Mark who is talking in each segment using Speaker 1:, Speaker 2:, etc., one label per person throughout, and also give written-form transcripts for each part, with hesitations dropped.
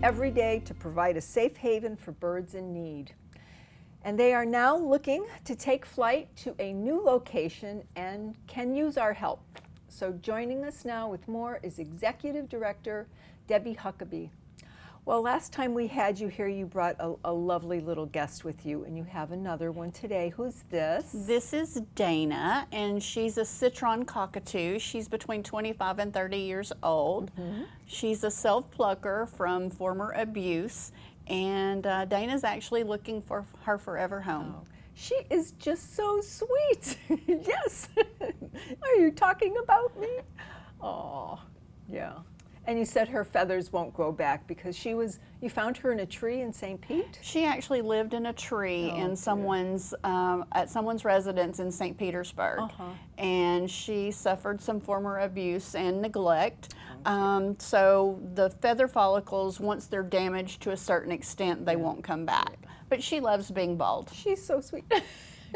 Speaker 1: every day to provide a safe haven for birds in need. And they are now looking to take flight to a new location and can use our help. So joining us now with more is Executive Director Debbie Huckabee. Well, last time we had you here, you brought a lovely little guest with you, and you have another one today. Who's this?
Speaker 2: This is Dana, and she's a citron cockatoo. She's between 25 and 30 years old. She's a self-plucker from former abuse, and Dana's actually looking for her forever home.
Speaker 1: Oh, she is just so sweet. Yes. Are you talking about me? Oh, yeah. And you said her feathers won't grow back because you found her in a tree in St. Pete?
Speaker 2: She actually lived in a tree in someone's, at someone's residence in St. Petersburg. And she suffered some former abuse and neglect. So the feather follicles, once they're damaged to a certain extent, they won't come back. But she loves being bald.
Speaker 1: She's so sweet.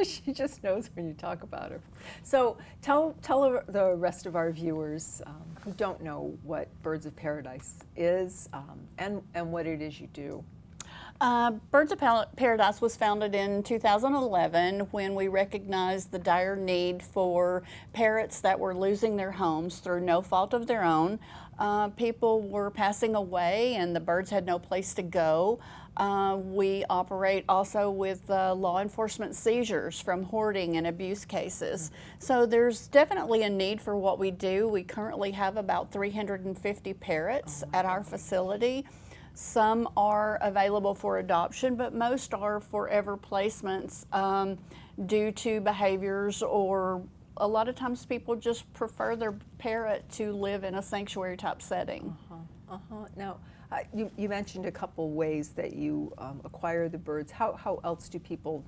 Speaker 1: She just knows when you talk about her. So tell the rest of our viewers who don't know what Birds of Paradise is and what it is you do.
Speaker 2: Birds of Paradise was founded in 2011 when we recognized the dire need for parrots that were losing their homes through no fault of their own. People were passing away and the birds had no place to go. We operate also with law enforcement seizures from hoarding and abuse cases. So there's definitely a need for what we do. We currently have about 350 parrots at our facility. Some are available for adoption, but most are forever placements due to behaviors, or a lot of times people just prefer their parrot to live in a sanctuary type setting.
Speaker 1: Now, you mentioned a couple ways that you acquire the birds. How else do people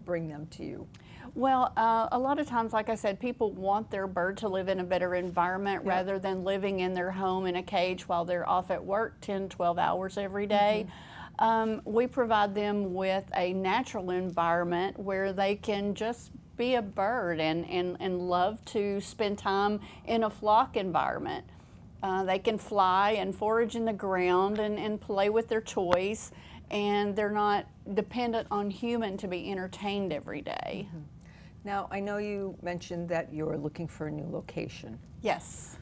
Speaker 1: bring them to you?
Speaker 2: Well, a lot of times, like I said, people want their bird to live in a better environment rather than living in their home in a cage while they're off at work 10, 12 hours every day. We provide them with a natural environment where they can just be a bird and love to spend time in a flock environment. They can fly and forage in the ground and play with their toys, and they're not dependent on human to be entertained every day.
Speaker 1: Now, I know you mentioned that you're looking for a new location.
Speaker 2: Yes.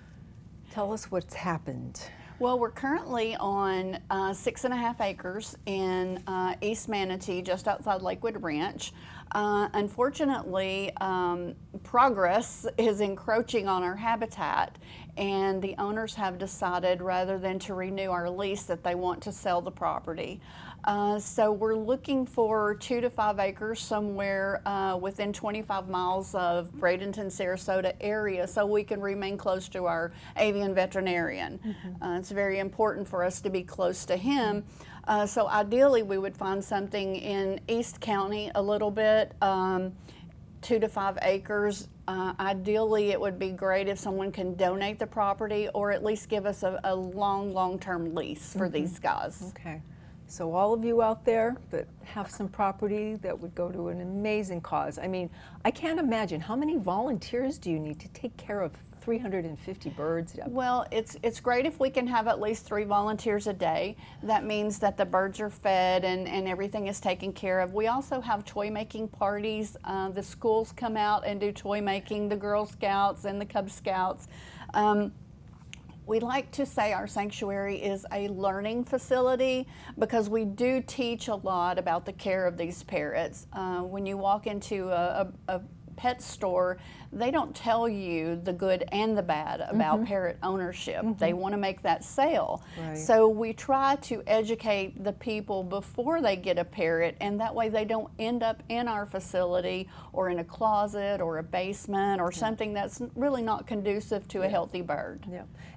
Speaker 1: Tell us what's happened.
Speaker 2: Well, we're currently on 6.5 acres in East Manatee, just outside Lakewood Ranch. Unfortunately, progress is encroaching on our habitat, and the owners have decided, rather than to renew our lease, that they want to sell the property. So we're looking for 2 to 5 acres somewhere within 25 miles of Bradenton, Sarasota area, so we can remain close to our avian veterinarian. It's very important for us to be close to him. So ideally we would find something in East County a little bit, 2 to 5 acres. Ideally it would be great if someone can donate the property or at least give us a long-term lease for these guys.
Speaker 1: Okay. So all of you out there that have some property that would go to an amazing cause. I mean, I can't imagine, how many volunteers do you need to take care of 350 birds?
Speaker 2: Well, it's great if we can have at least 3 volunteers a day. That means that the birds are fed and everything is taken care of. We also have toy making parties. The schools come out and do toy making, the Girl Scouts and the Cub Scouts. We like to say our sanctuary is a learning facility because we do teach a lot about the care of these parrots. When you walk into a pet store, they don't tell you the good and the bad about parrot ownership. They want to make that sale. So we try to educate the people before they get a parrot, and that way they don't end up in our facility or in a closet or a basement or something that's really not conducive to a healthy bird.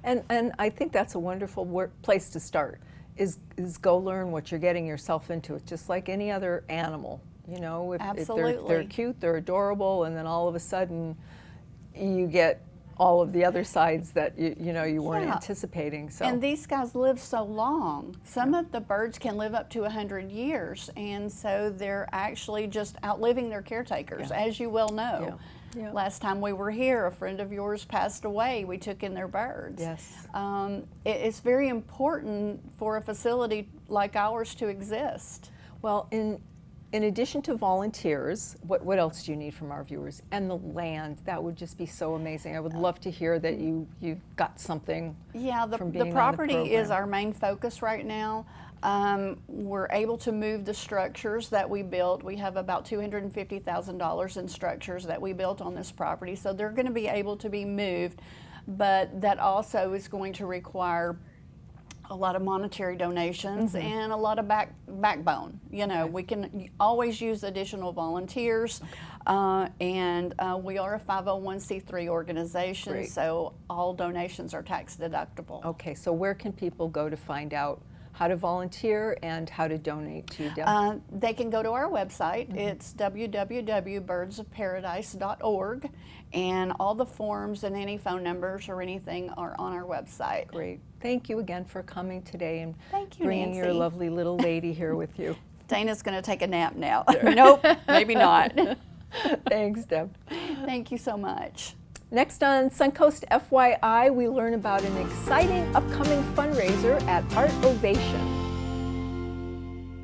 Speaker 1: And I think that's a wonderful place to start, is go learn what you're getting yourself into. It's just like any other animal. You know, if they're cute, they're adorable, and then all of a sudden you get all of the other sides that you weren't anticipating. So.
Speaker 2: And these guys live so long. Some of the birds can live up to 100 years, and so they're actually just outliving their caretakers, as you well know.
Speaker 1: Yeah.
Speaker 2: Last time we were here, a friend of yours passed away. We took in their birds.
Speaker 1: Yes.
Speaker 2: It's very important for a facility like ours to exist.
Speaker 1: Well, in addition to volunteers, what else do you need from our viewers? And the land, that would just be so amazing. I would love to hear that you got something from being
Speaker 2: the
Speaker 1: on
Speaker 2: property
Speaker 1: the
Speaker 2: is
Speaker 1: program.
Speaker 2: our main focus right now. We're able to move the structures that we built. We have about $250,000 in structures that we built on this property, so they're going to be able to be moved, but that also is going to require a lot of monetary donations and a lot of backbone. You know, we can always use additional volunteers, and we are a 501c3 organization,
Speaker 1: Great.
Speaker 2: so all donations are tax deductible.
Speaker 1: Okay, so where can people go to find out how to volunteer and how to donate to Deb?
Speaker 2: They can go to our website. It's www.birdsofparadise.org, and all the forms and any phone numbers or anything are on our website.
Speaker 1: Great. Thank you again for coming today and
Speaker 2: Thank you,
Speaker 1: bringing your
Speaker 2: Nancy.
Speaker 1: lovely little lady here with you.
Speaker 2: Dana's going to take a nap now. Nope, maybe not.
Speaker 1: Thanks, Deb.
Speaker 2: Thank you so much.
Speaker 1: Next on Suncoast FYI, we learn about an exciting upcoming fundraiser at Art Ovation.